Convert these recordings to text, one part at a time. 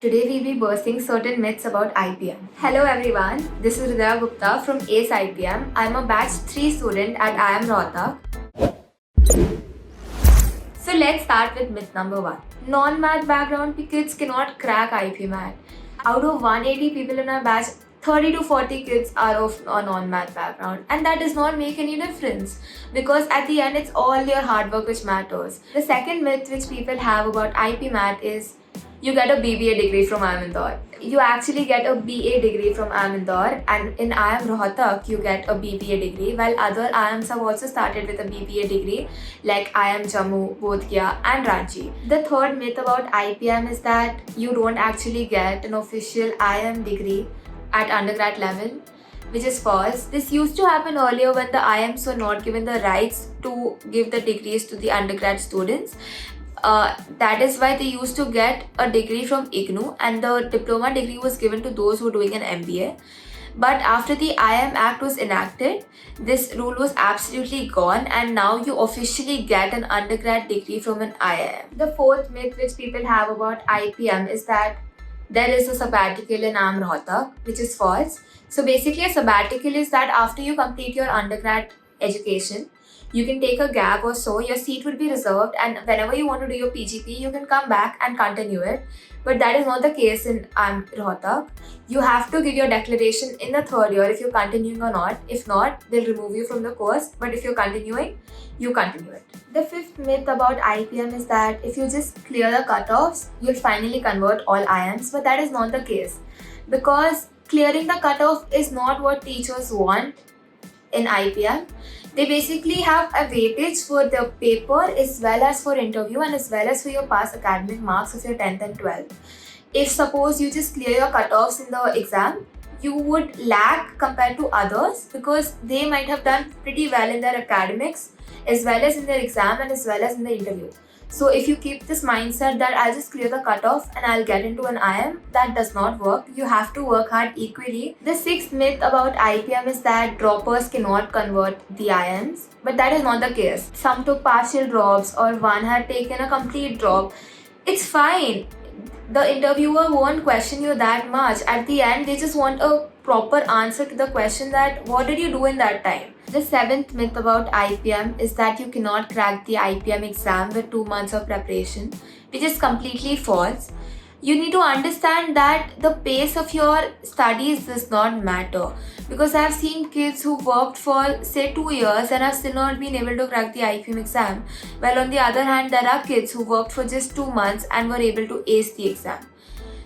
Today we'll be bursting certain myths about IPM. Hello everyone, this is Hridaya Gupta from ACE IPM. I'm a batch 3 student at IIM Rohtak. So let's start with myth number 1. Non-math background kids cannot crack IP math. Out of 180 people in our batch, 30 to 40 kids are of a non-math background, and that does not make any difference because at the end it's all your hard work which matters. The second myth which people have about IP math is you get a BBA degree from IIM Indore. You actually get a BA degree from IIM Indore, and in IIM Rohtak you get a BBA degree, while other IIMs have also started with a BBA degree like IIM Jammu, Bodh Gaya and Ranchi. The third myth about IPM is that you don't actually get an official IIM degree at undergrad level, which is false. This used to happen earlier when the IIMs were not given the rights to give the degrees to the undergrad students. That is why they used to get a degree from IGNOU, and the diploma degree was given to those who were doing an MBA. But after the IIM Act was enacted, this rule was absolutely gone, and now you officially get an undergrad degree from an IIM. The fourth myth which people have about IPM is that there is a sabbatical in IIM Rohtak, which is false. So basically, a sabbatical is that after you complete your undergrad education, you can take a gap or so, your seat would be reserved, and whenever you want to do your PGP, you can come back and continue it. But that is not the case in IIM Rohtak. You have to give your declaration in the third year if you're continuing or not. If not, they'll remove you from the course. But if you're continuing, you continue it. The fifth myth about IPM is that if you just clear the cutoffs, you'll finally convert all IIMs. But that is not the case, because clearing the cutoff is not what teachers want in IPM. They basically have a weightage for the paper as well as for interview and as well as for your past academic marks of your 10th and 12th. If suppose you just clear your cutoffs in the exam, you would lag compared to others because they might have done pretty well in their academics as well as in their exam and as well as in the interview. So if you keep this mindset that I'll just clear the cutoff and I'll get into an IIM, that does not work. You have to work hard equally. The sixth myth about IPM is that droppers cannot convert the IIMs, but that is not the case. Some took partial drops or one had taken a complete drop. It's fine. The interviewer won't question you that much. At the end, they just want a proper answer to the question that what did you do in that time. The seventh myth about IPM is that you cannot crack the IPM exam with 2 months of preparation, which is completely false. You need to understand that the pace of your studies does not matter, because I have seen kids who worked for say 2 years and have still not been able to crack the IPM exam, while on the other hand there are kids who worked for just 2 months and were able to ace the exam.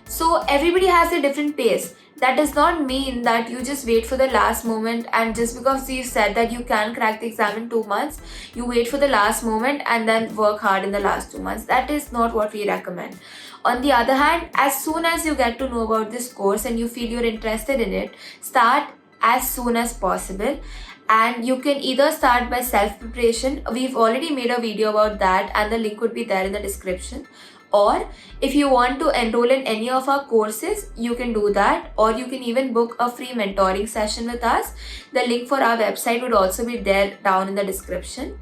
So everybody has a different pace. That does not mean that you just wait for the last moment, and just because you said that you can crack the exam in 2 months, you wait for the last moment and then work hard in the last 2 months. That is not what we recommend. On the other hand, as soon as you get to know about this course and you feel you're interested in it, start as soon as possible. And you can either start by self-preparation. We've already made a video about that and the link would be there in the description. Or if you want to enroll in any of our courses, you can do that, or you can even book a free mentoring session with us. The link for our website would also be there down in the description.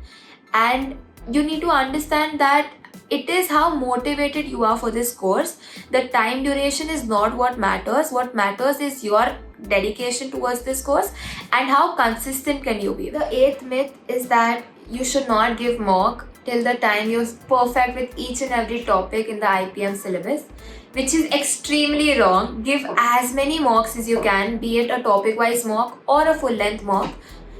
And you need to understand that it is how motivated you are for this course. The time duration is not what matters. What matters is your dedication towards this course and how consistent can you be. The eighth myth is that you should not give mock till the time you're perfect with each and every topic in the IPM syllabus, which is extremely wrong. Give as many mocks as you can, be it a topic-wise mock or a full-length mock,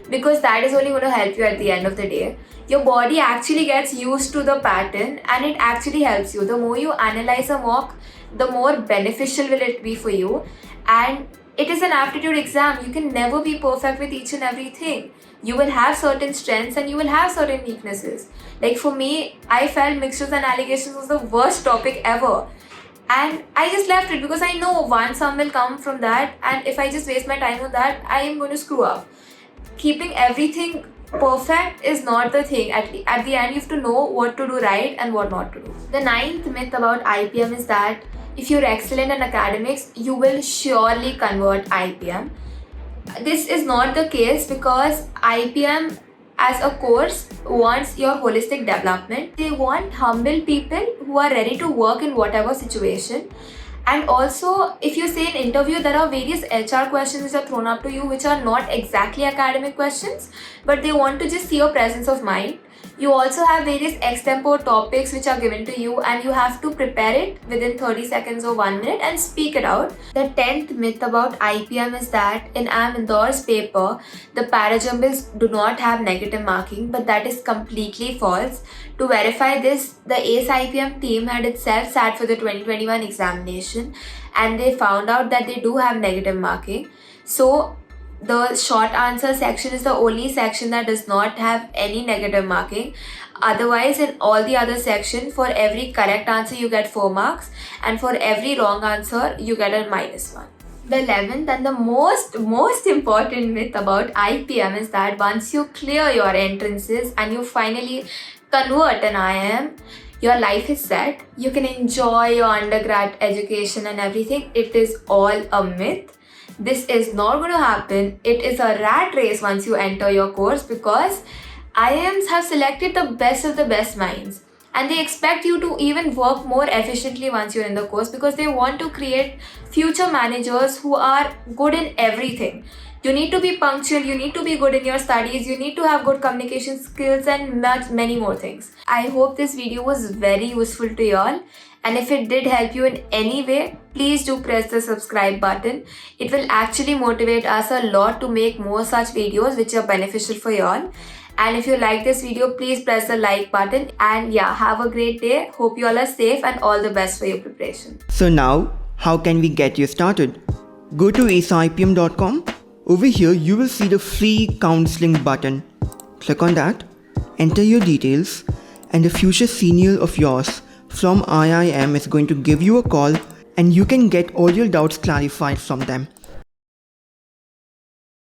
because that is only going to help you at the end of the day. Your body actually gets used to the pattern and it actually helps you. The more you analyze a mock, the more beneficial will it be for you. And it is an aptitude exam. You can never be perfect with each and everything. You will have certain strengths and you will have certain weaknesses. Like for me, I felt mixtures and allegations was the worst topic ever. And I just left it because I know one sum will come from that, and if I just waste my time on that, I am going to screw up. Keeping everything perfect is not the thing. At the end, you have to know what to do right and what not to do. The ninth myth about IPM is that if you're excellent in academics, you will surely convert IPM. This is not the case, because IPM as a course wants your holistic development. They want humble people who are ready to work in whatever situation, And also, if you say in interview, there are various HR questions which are thrown up to you, which are not exactly academic questions, but they want to just see your presence of mind. You also have various extempore topics which are given to you, and you have to prepare it within 30 seconds or 1 minute and speak it out. The 10th myth about IPM is that in IIM Indore's paper, the parajumbles do not have negative marking, but that is completely false. To verify this, the ACE IPM team had itself sat for the 2021 examination, and they found out that they do have negative marking. So the short answer section is the only section that does not have any negative marking. Otherwise, in all the other section, for every correct answer you get 4 marks, and for every wrong answer you get a -1. The 11th and the most important myth about IPM is that once you clear your entrances and you finally convert an IIM, your life is set. You can enjoy your undergrad education and everything. It is all a myth. This is not going to happen. It is a rat race once you enter your course, because IIMs have selected the best of the best minds, and they expect you to even work more efficiently once you're in the course, because they want to create future managers who are good in everything. You need to be punctual, you need to be good in your studies, you need to have good communication skills, and many more things. I hope this video was very useful to y'all. And if it did help you in any way, please do press the subscribe button. It will actually motivate us a lot to make more such videos which are beneficial for y'all. And if you like this video, please press the like button. And yeah, have a great day. Hope you all are safe, and all the best for your preparation. So now, how can we get you started? Go to aceipm.com. Over here, you will see the free counseling button. Click on that, enter your details, and a future senior of yours from IIM is going to give you a call, and you can get all your doubts clarified from them.